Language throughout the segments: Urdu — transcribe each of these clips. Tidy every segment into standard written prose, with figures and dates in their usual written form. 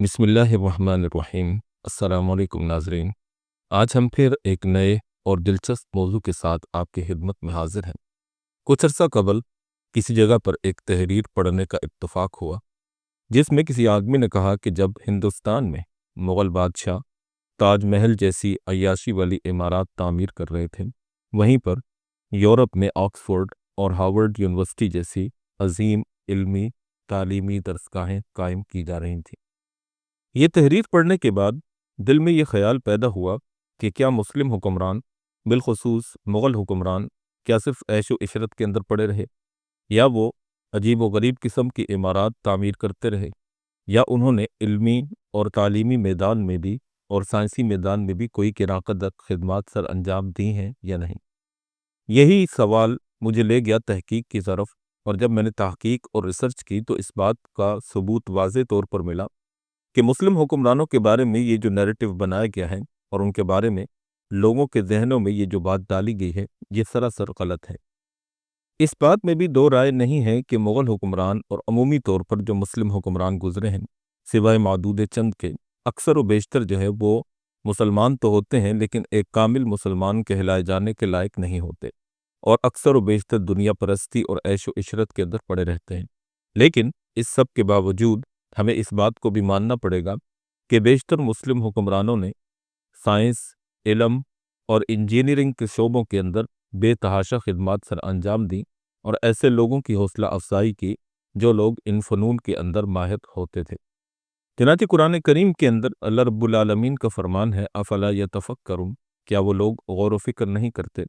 بسم اللہ الرحمن الرحیم۔ السلام علیکم ناظرین، آج ہم پھر ایک نئے اور دلچسپ موضوع کے ساتھ آپ کی خدمت میں حاضر ہیں۔ کچھ عرصہ قبل کسی جگہ پر ایک تحریر پڑھنے کا اتفاق ہوا جس میں کسی آدمی نے کہا کہ جب ہندوستان میں مغل بادشاہ تاج محل جیسی عیاشی والی عمارات تعمیر کر رہے تھے، وہیں پر یورپ میں آکسفورڈ اور ہارورڈ یونیورسٹی جیسی عظیم علمی تعلیمی درسگاہیں قائم کی جا رہی تھیں۔ یہ تحریر پڑھنے کے بعد دل میں یہ خیال پیدا ہوا کہ کیا مسلم حکمران، بالخصوص مغل حکمران، کیا صرف عیش و عشرت کے اندر پڑے رہے، یا وہ عجیب و غریب قسم کی عمارات تعمیر کرتے رہے، یا انہوں نے علمی اور تعلیمی میدان میں بھی اور سائنسی میدان میں بھی کوئی قراء قدر خدمات سر انجام دی ہیں یا نہیں۔ یہی سوال مجھے لے گیا تحقیق کی طرف، اور جب میں نے تحقیق اور ریسرچ کی تو اس بات کا ثبوت واضح طور پر ملا کہ مسلم حکمرانوں کے بارے میں یہ جو نیریٹو بنایا گیا ہے اور ان کے بارے میں لوگوں کے ذہنوں میں یہ جو بات ڈالی گئی ہے، یہ سراسر غلط ہے۔ اس بات میں بھی دو رائے نہیں ہے کہ مغل حکمران اور عمومی طور پر جو مسلم حکمران گزرے ہیں، سوائے معدود چند کے، اکثر و بیشتر جو ہے وہ مسلمان تو ہوتے ہیں لیکن ایک کامل مسلمان کہلائے جانے کے لائق نہیں ہوتے، اور اکثر و بیشتر دنیا پرستی اور عیش و عشرت کے اندر پڑے رہتے ہیں۔ لیکن اس سب کے باوجود ہمیں اس بات کو بھی ماننا پڑے گا کہ بیشتر مسلم حکمرانوں نے سائنس، علم اور انجینئرنگ کے شعبوں کے اندر بے تحاشا خدمات سر انجام دیں اور ایسے لوگوں کی حوصلہ افزائی کی جو لوگ ان فنون کے اندر ماہر ہوتے تھے۔ چنانچہ قرآن کریم کے اندر اللہ رب العالمین کا فرمان ہے، افلا یتفکرون، کیا وہ لوگ غور و فکر نہیں کرتے؟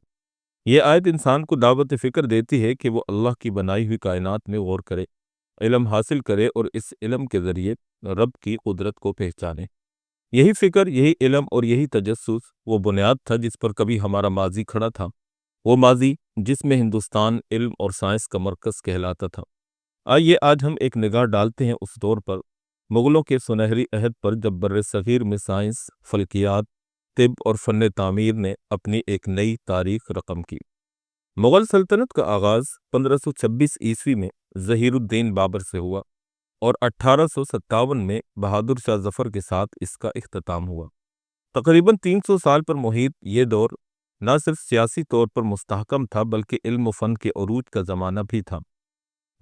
یہ آیت انسان کو دعوت فکر دیتی ہے کہ وہ اللہ کی بنائی ہوئی کائنات میں غور کرے، علم حاصل کرے اور اس علم کے ذریعے رب کی قدرت کو پہچانے۔ یہی فکر، یہی علم اور یہی تجسس وہ بنیاد تھا جس پر کبھی ہمارا ماضی کھڑا تھا، وہ ماضی جس میں ہندوستان علم اور سائنس کا مرکز کہلاتا تھا۔ آئیے آج ہم ایک نگاہ ڈالتے ہیں اس دور پر، مغلوں کے سنہری عہد پر، جب بر صغیر میں سائنس، فلکیات، طب اور فن تعمیر نے اپنی ایک نئی تاریخ رقم کی۔ مغل سلطنت کا آغاز 1526 عیسوی میں ظہیر الدین بابر سے ہوا اور 1857 میں بہادر شاہ ظفر کے ساتھ اس کا اختتام ہوا۔ تقریباً 300 سال پر محیط یہ دور نہ صرف سیاسی طور پر مستحکم تھا بلکہ علم و فن کے عروج کا زمانہ بھی تھا۔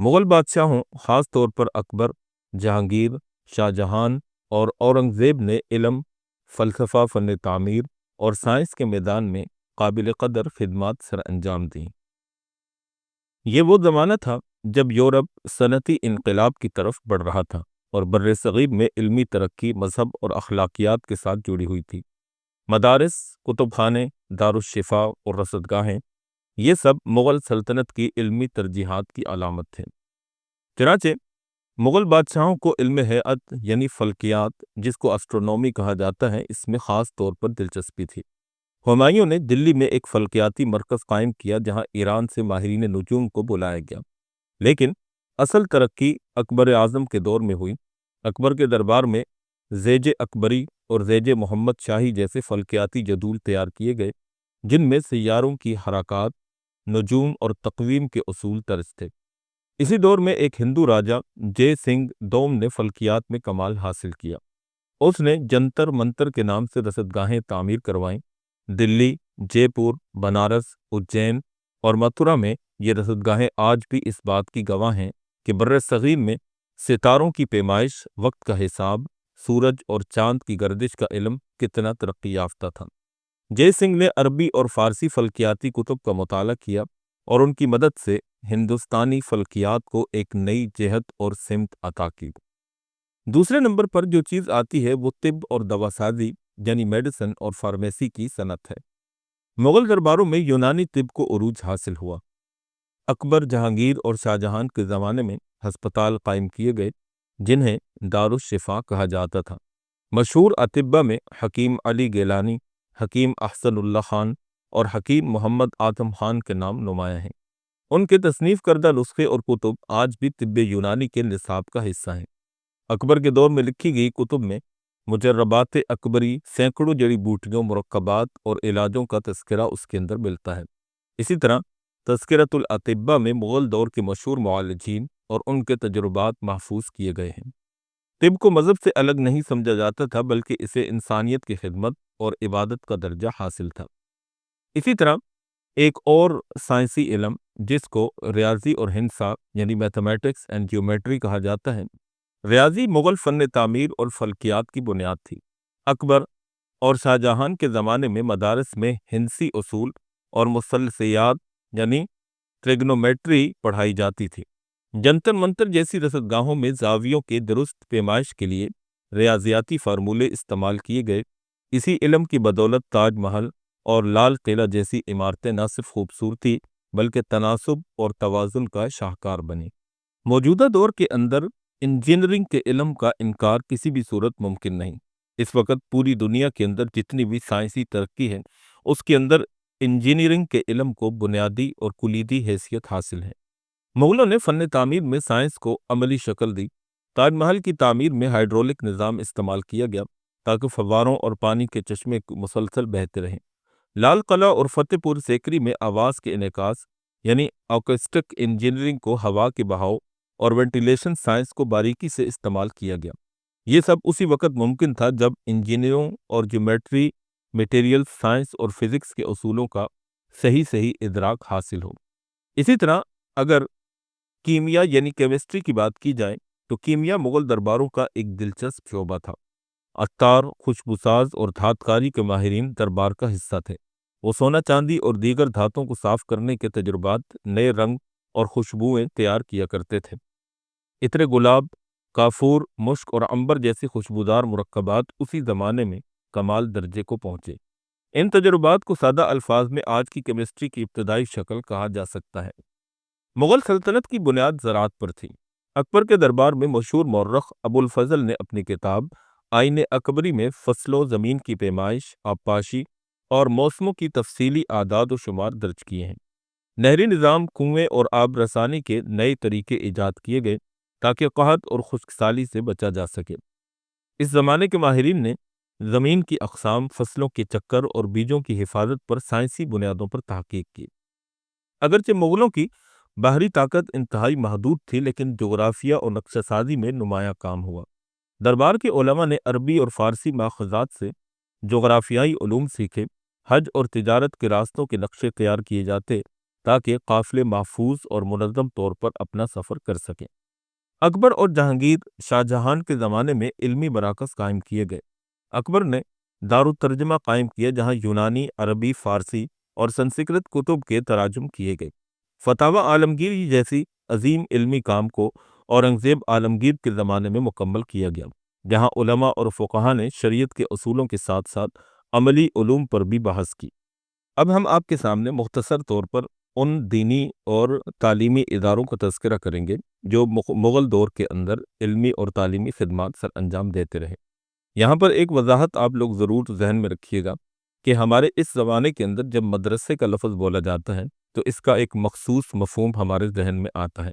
مغل بادشاہوں، خاص طور پر اکبر، جہانگیر، شاہ جہان اور اورنگزیب نے علم، فلسفہ، فن تعمیر اور سائنس کے میدان میں قابل قدر خدمات سر انجام دیں۔ یہ وہ زمانہ تھا جب یورپ صنعتی انقلاب کی طرف بڑھ رہا تھا اور بر صغیر میں علمی ترقی مذہب اور اخلاقیات کے ساتھ جڑی ہوئی تھی۔ مدارس، کتب خانے، دارالشفا اور رصدگاہیں، یہ سب مغل سلطنت کی علمی ترجیحات کی علامت تھے۔ چنانچہ مغل بادشاہوں کو علم ہیئت یعنی فلکیات، جس کو اسٹرونومی کہا جاتا ہے، اس میں خاص طور پر دلچسپی تھی۔ ہمایوں نے دلی میں ایک فلکیاتی مرکز قائم کیا جہاں ایران سے ماہرین نجوم کو بلایا گیا، لیکن اصل ترقی اکبر اعظم کے دور میں ہوئی۔ اکبر کے دربار میں زیج اکبری اور زیج محمد شاہی جیسے فلکیاتی جدول تیار کیے گئے جن میں سیاروں کی حرکات، نجوم اور تقویم کے اصول درج تھے۔ اسی دور میں ایک ہندو راجہ جے سنگھ دوم نے فلکیات میں کمال حاصل کیا۔ اس نے جنتر منتر کے نام سے رصدگاہیں تعمیر کروائیں۔ دلی، جے پور، بنارس، اجین اور متھرا میں یہ رصدگاہیں آج بھی اس بات کی گواہ ہیں کہ بر صغیر میں ستاروں کی پیمائش، وقت کا حساب، سورج اور چاند کی گردش کا علم کتنا ترقی یافتہ تھا۔ جے سنگھ نے عربی اور فارسی فلکیاتی کتب کا مطالعہ کیا اور ان کی مدد سے ہندوستانی فلکیات کو ایک نئی جہت اور سمت عطا کی۔ دوسرے نمبر پر جو چیز آتی ہے وہ طب اور دواسازی یعنی میڈیسن اور فارمیسی کی صنعت ہے۔ مغل درباروں میں یونانی طب کو عروج حاصل ہوا۔ اکبر، جہانگیر اور شاہ جہان کے زمانے میں ہسپتال قائم کیے گئے جنہیں دارالشفا کہا جاتا تھا۔ مشہور اطباء میں حکیم علی گیلانی، حکیم احسن اللہ خان اور حکیم محمد آدم خان کے نام نمایاں ہیں۔ ان کے تصنیف کردہ نسخے اور کتب آج بھی طب یونانی کے نصاب کا حصہ ہیں۔ اکبر کے دور میں لکھی گئی کتب میں مجربات اکبری، سینکڑوں جڑی بوٹیوں، مرکبات اور علاجوں کا تذکرہ اس کے اندر ملتا ہے۔ اسی طرح تذکرۃ الاطباء میں مغل دور کے مشہور معالجین اور ان کے تجربات محفوظ کیے گئے ہیں۔ طب کو مذہب سے الگ نہیں سمجھا جاتا تھا، بلکہ اسے انسانیت کی خدمت اور عبادت کا درجہ حاصل تھا۔ اسی طرح ایک اور سائنسی علم جس کو ریاضی اور ہندسہ یعنی میتھمیٹکس اینڈ جیومیٹری کہا جاتا ہے، ریاضی مغل فن تعمیر اور فلکیات کی بنیاد تھی۔ اکبر اور شاہ جہاں کے زمانے میں مدارس میں ہندسی اصول اور مثلثیات یعنی ٹریگنومیٹری پڑھائی جاتی تھی۔ جنتر منتر جیسی رصدگاہوں میں زاویوں کے درست پیمائش کے لیے ریاضیاتی فارمولے استعمال کیے گئے۔ اسی علم کی بدولت تاج محل اور لال قلعہ جیسی عمارتیں نہ صرف خوبصورتی بلکہ تناسب اور توازن کا شاہکار بنی۔ موجودہ دور کے اندر انجینئرنگ کے علم کا انکار کسی بھی صورت ممکن نہیں۔ اس وقت پوری دنیا کے اندر جتنی بھی سائنسی ترقی ہے، اس کے اندر انجینئرنگ کے علم کو بنیادی اور کلیدی حیثیت حاصل ہے۔ مغلوں نے فن تعمیر میں سائنس کو عملی شکل دی۔ تاج محل کی تعمیر میں ہائیڈرولک نظام استعمال کیا گیا تاکہ فواروں اور پانی کے چشمے مسلسل بہتے رہیں۔ لال قلعہ اور فتح پور سیکری میں آواز کے انعکاس یعنی اکوسٹک انجینئرنگ کو ہوا کے بہاؤ اور وینٹیلیشن سائنس کو باریکی سے استعمال کیا گیا۔ یہ سب اسی وقت ممکن تھا جب انجینئروں اور جیومیٹری، میٹیریل سائنس اور فزکس کے اصولوں کا صحیح ادراک حاصل ہو۔ اسی طرح اگر کیمیا یعنی کیمسٹری کی بات کی جائے تو کیمیا مغل درباروں کا ایک دلچسپ شعبہ تھا۔ عطار، خوشبوساز اور دھات کاری کے ماہرین دربار کا حصہ تھے۔ وہ سونا چاندی اور دیگر دھاتوں کو صاف کرنے کے تجربات، نئے رنگ اور خوشبوئیں تیار کیا کرتے تھے۔ عطر گلاب، کافور، مشک اور عنبر جیسے خوشبودار مرکبات اسی زمانے میں کمال درجے کو پہنچے۔ ان تجربات کو سادہ الفاظ میں آج کی کیمسٹری کی ابتدائی شکل کہا جا سکتا ہے۔ مغل سلطنت کی بنیاد زراعت پر تھی۔ اکبر کے دربار میں مشہور مورخ ابو الفضل نے اپنی کتاب آئین اکبری میں فصلوں، زمین کی پیمائش، آبپاشی اور موسموں کی تفصیلی اعداد و شمار درج کیے ہیں۔ نہری نظام، کنویں اور آب رسانی کے نئے طریقے ایجاد کیے گئے تاکہ قحط اور خشک سالی سے بچا جا سکے۔ اس زمانے کے ماہرین نے زمین کی اقسام، فصلوں کے چکر اور بیجوں کی حفاظت پر سائنسی بنیادوں پر تحقیق کی۔ اگرچہ مغلوں کی باہری طاقت انتہائی محدود تھی، لیکن جغرافیہ اور نقشہ سازی میں نمایاں کام ہوا۔ دربار کے علماء نے عربی اور فارسی ماخذات سے جغرافیائی علوم سیکھے۔ حج اور تجارت کے راستوں کے نقشے تیار کیے جاتے تاکہ قافلے محفوظ اور منظم طور پر اپنا سفر کر سکیں۔ اکبر اور جہانگیر شاہ جہاں کے زمانے میں علمی مراکز قائم کیے گئے۔ اکبر نے دارالترجمہ قائم کیا جہاں یونانی، عربی، فارسی اور سنسکرت کتب کے تراجم کیے گئے۔ فتاوی عالمگیری جیسی عظیم علمی کام کو اورنگزیب عالمگیر کے زمانے میں مکمل کیا گیا، جہاں علماء اور فقہاء نے شریعت کے اصولوں کے ساتھ ساتھ عملی علوم پر بھی بحث کی۔ اب ہم آپ کے سامنے مختصر طور پر ان دینی اور تعلیمی اداروں کا تذکرہ کریں گے جو مغل دور کے اندر علمی اور تعلیمی خدمات سر انجام دیتے رہے۔ یہاں پر ایک وضاحت آپ لوگ ضرور ذہن میں رکھیے گا کہ ہمارے اس زمانے کے اندر جب مدرسے کا لفظ بولا جاتا ہے تو اس کا ایک مخصوص مفہوم ہمارے ذہن میں آتا ہے،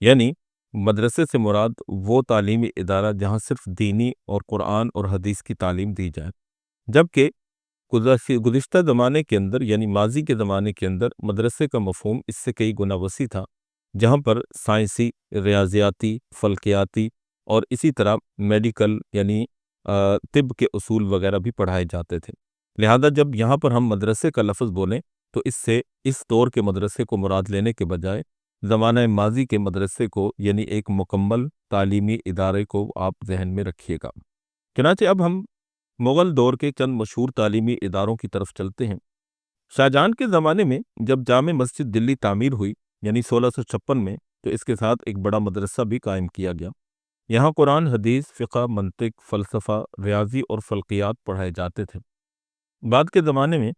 یعنی مدرسے سے مراد وہ تعلیمی ادارہ جہاں صرف دینی اور قرآن اور حدیث کی تعلیم دی جائے، جبکہ گزشتہ زمانے کے اندر یعنی ماضی کے زمانے کے اندر مدرسے کا مفہوم اس سے کئی گنا وسیع تھا، جہاں پر سائنسی، ریاضیاتی، فلکیاتی اور اسی طرح میڈیکل یعنی طب کے اصول وغیرہ بھی پڑھائے جاتے تھے۔ لہذا جب یہاں پر ہم مدرسے کا لفظ بولیں تو اس سے اس دور کے مدرسے کو مراد لینے کے بجائے زمانہ ماضی کے مدرسے کو یعنی ایک مکمل تعلیمی ادارے کو آپ ذہن میں رکھیے گا۔ چنانچہ اب ہم مغل دور کے چند مشہور تعلیمی اداروں کی طرف چلتے ہیں۔ شاہجہاں کے زمانے میں جب جامع مسجد دلی تعمیر ہوئی یعنی 1656 میں، تو اس کے ساتھ ایک بڑا مدرسہ بھی قائم کیا گیا۔ یہاں قرآن، حدیث، فقہ، منطق، فلسفہ، ریاضی اور فلکیات پڑھائے جاتے تھے۔ بعد کے زمانے میں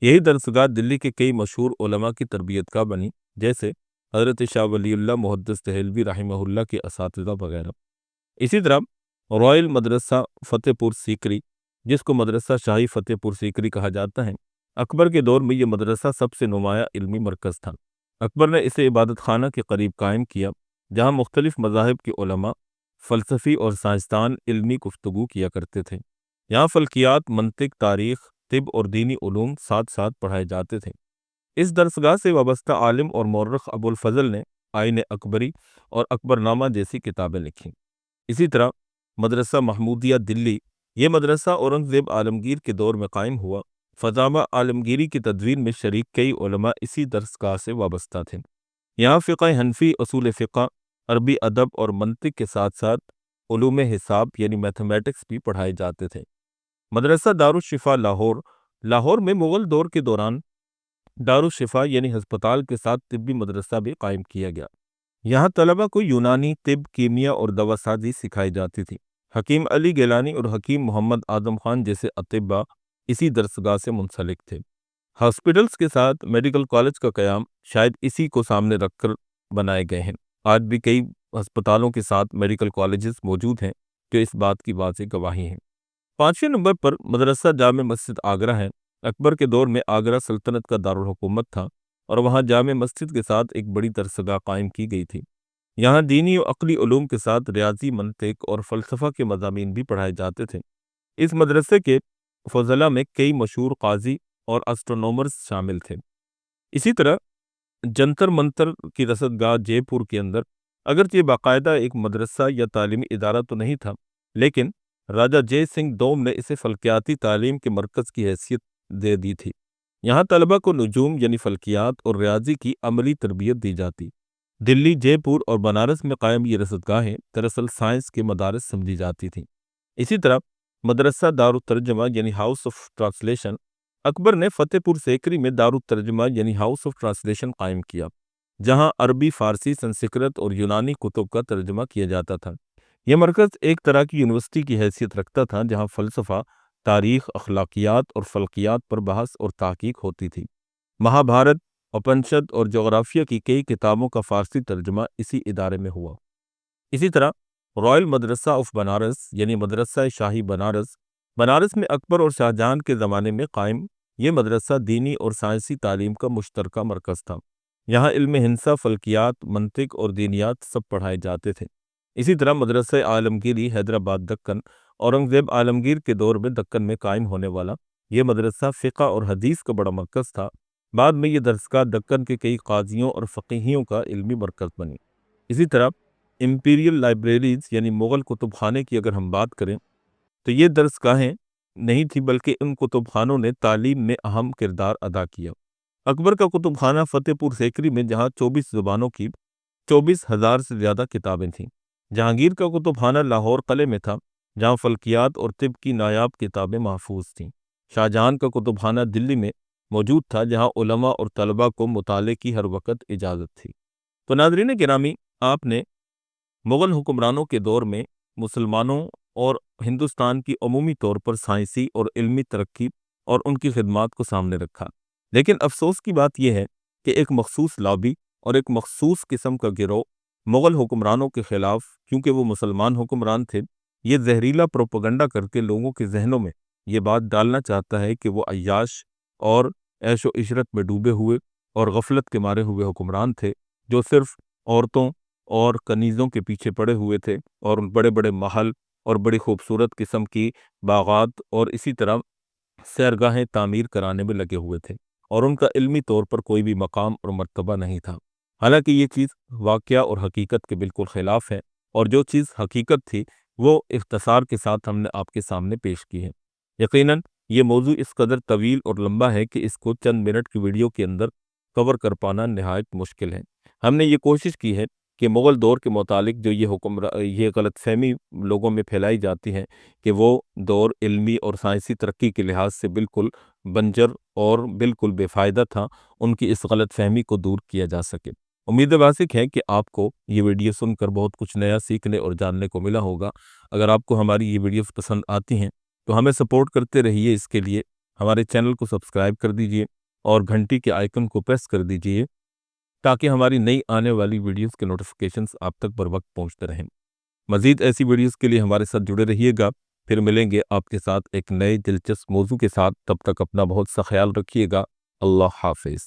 یہی درسگاہ دلی کے کئی مشہور علماء کی تربیت گاہ بنی، جیسے حضرت شاہ ولی اللہ محدث دہلوی رحمہ اللہ کے اساتذہ وغیرہ۔ اسی طرح رائل مدرسہ فتح پور سیکری، جس کو مدرسہ شاہی فتح پور سیکری کہا جاتا ہے، اکبر کے دور میں یہ مدرسہ سب سے نمایاں علمی مرکز تھا۔ اکبر نے اسے عبادت خانہ کے قریب قائم کیا جہاں مختلف مذاہب کے علماء، فلسفی اور سائنسدان علمی گفتگو کیا کرتے تھے۔ یہاں فلکیات، منطق، تاریخ، طب اور دینی علوم ساتھ ساتھ پڑھائے جاتے تھے۔ اس درسگاہ سے وابستہ عالم اور مورخ ابو الفضل نے آئین اکبری اور اکبر نامہ جیسی کتابیں لکھیں۔ اسی طرح مدرسہ محمودیہ دلی، یہ مدرسہ اورنگزیب عالمگیر کے دور میں قائم ہوا۔ فضامہ عالمگیری کی تدوین میں شریک کئی علماء اسی درسگاہ سے وابستہ تھے۔ یہاں فقہ حنفی، اصول فقہ، عربی ادب اور منطق کے ساتھ ساتھ علوم حساب یعنی میتھمیٹکس بھی پڑھائے جاتے تھے۔ مدرسہ دارالشفا لاہور، لاہور میں مغل دور کے دوران دارالشفا یعنی ہسپتال کے ساتھ طبی مدرسہ بھی قائم کیا گیا۔ یہاں طلبہ کو یونانی طب، کیمیا اور دوا سازی سکھائی جاتی تھی۔ حکیم علی گیلانی اور حکیم محمد آدم خان جیسے اطباء اسی درسگاہ سے منسلک تھے۔ ہاسپٹلز کے ساتھ میڈیکل کالج کا قیام شاید اسی کو سامنے رکھ کر بنائے گئے ہیں۔ آج بھی کئی ہسپتالوں کے ساتھ میڈیکل کالجز موجود ہیں جو اس بات کی واضح گواہی ہیں۔ 5ویں نمبر پر مدرسہ جامع مسجد آگرہ ہے۔ اکبر کے دور میں آگرہ سلطنت کا دارالحکومت تھا اور وہاں جامع مسجد کے ساتھ ایک بڑی درسگاہ قائم کی گئی تھی۔ یہاں دینی و عقلی علوم کے ساتھ ریاضی، منطق اور فلسفہ کے مضامین بھی پڑھائے جاتے تھے۔ اس مدرسے کے فضلاء میں کئی مشہور قاضی اور اسٹرونومرز شامل تھے۔ اسی طرح جنتر منتر کی رصدگاہ جے پور کے اندر، اگرچہ باقاعدہ ایک مدرسہ یا تعلیمی ادارہ تو نہیں تھا، لیکن راجہ جے سنگھ دوم نے اسے فلکیاتی تعلیم کے مرکز کی حیثیت دے دی تھی۔ یہاں طلبہ کو نجوم یعنی فلکیات اور ریاضی کی عملی تربیت دی جاتی۔ دلی، جے پور اور بنارس میں قائم یہ رصدگاہیں دراصل سائنس کے مدارس سمجھی جاتی تھیں۔ اسی طرح مدرسہ دارالترجمہ یعنی ہاؤس آف ٹرانسلیشن، اکبر نے فتح پور سیکری میں دارالترجمہ یعنی ہاؤس آف ٹرانسلیشن قائم کیا، جہاں عربی، فارسی، سنسکرت اور یونانی کتب کا ترجمہ کیا جاتا تھا۔ یہ مرکز ایک طرح کی یونیورسٹی کی حیثیت رکھتا تھا جہاں فلسفہ، تاریخ، اخلاقیات اور فلکیات پر بحث اور تحقیق ہوتی تھی۔ مہابھارت، اپنشد اور جغرافیہ کی کئی کتابوں کا فارسی ترجمہ اسی ادارے میں ہوا۔ اسی طرح رائل مدرسہ آف بنارس یعنی مدرسہ شاہی بنارس، بنارس میں اکبر اور شاہجہاں کے زمانے میں قائم یہ مدرسہ دینی اور سائنسی تعلیم کا مشترکہ مرکز تھا۔ یہاں علم ہندسہ، فلکیات، منطق اور دینیات سب پڑھائے جاتے تھے۔ اسی طرح مدرسہ عالمگیری حیدرآباد دکن، اورنگزیب عالمگیر کے دور میں دکن میں قائم ہونے والا یہ مدرسہ فقہ اور حدیث کا بڑا مرکز تھا۔ بعد میں یہ درسگاہ دکن کے کئی قاضیوں اور فقیہیوں کا علمی مرکز بنی۔ اسی طرح امپیریل لائبریریز یعنی مغل کتب خانے کی اگر ہم بات کریں تو یہ درسگاہیں نہیں تھی، بلکہ ان کتب خانوں نے تعلیم میں اہم کردار ادا کیا۔ اکبر کا کتب خانہ فتح پور سیکری میں جہاں 24 زبانوں کی 24,000 سے زیادہ کتابیں تھیں۔ جہانگیر کا کتب خانہ لاہور قلعے میں تھا جہاں فلکیات اور طب کی نایاب کتابیں محفوظ تھیں۔ شاہجہاں کا کتب خانہ دلی میں موجود تھا جہاں علماء اور طلباء کو مطالعے کی ہر وقت اجازت تھی۔ تو ناظرین گرامی، آپ نے مغل حکمرانوں کے دور میں مسلمانوں اور ہندوستان کی عمومی طور پر سائنسی اور علمی ترقی اور ان کی خدمات کو سامنے رکھا، لیکن افسوس کی بات یہ ہے کہ ایک مخصوص لابی اور ایک مخصوص قسم کا گروہ مغل حکمرانوں کے خلاف، کیونکہ وہ مسلمان حکمران تھے، یہ زہریلا پروپیگنڈا کر کے لوگوں کے ذہنوں میں یہ بات ڈالنا چاہتا ہے کہ وہ عیاش اور عیش و عشرت میں ڈوبے ہوئے اور غفلت کے مارے ہوئے حکمران تھے، جو صرف عورتوں اور کنیزوں کے پیچھے پڑے ہوئے تھے اور بڑے بڑے محل اور بڑی خوبصورت قسم کی باغات اور اسی طرح سیرگاہیں تعمیر کرانے میں لگے ہوئے تھے، اور ان کا علمی طور پر کوئی بھی مقام اور مرتبہ نہیں تھا۔ حالانکہ یہ چیز واقعہ اور حقیقت کے بالکل خلاف ہے، اور جو چیز حقیقت تھی وہ اختصار کے ساتھ ہم نے آپ کے سامنے پیش کی ہے۔ یقیناً یہ موضوع اس قدر طویل اور لمبا ہے کہ اس کو چند منٹ کی ویڈیو کے اندر کور کر پانا نہایت مشکل ہے۔ ہم نے یہ کوشش کی ہے کہ مغل دور کے متعلق جو یہ غلط فہمی لوگوں میں پھیلائی جاتی ہے کہ وہ دور علمی اور سائنسی ترقی کے لحاظ سے بالکل بنجر اور بالکل بے فائدہ تھا، ان کی اس غلط فہمی کو دور کیا جا سکے۔ امید واثق ہے کہ آپ کو یہ ویڈیو سن کر بہت کچھ نیا سیکھنے اور جاننے کو ملا ہوگا۔ اگر آپ کو ہماری یہ ویڈیوز پسند آتی ہیں تو ہمیں سپورٹ کرتے رہیے، اس کے لیے ہمارے چینل کو سبسکرائب کر دیجئے اور گھنٹی کے آئیکن کو پریس کر دیجئے تاکہ ہماری نئی آنے والی ویڈیوز کے نوٹیفیکیشنز آپ تک بر وقت پہنچتے رہیں۔ مزید ایسی ویڈیوز کے لیے ہمارے ساتھ جڑے رہیے گا، پھر ملیں گے آپ کے ساتھ ایک نئے دلچسپ موضوع کے ساتھ۔ تب تک اپنا بہت سا خیال رکھیے گا۔ اللہ حافظ۔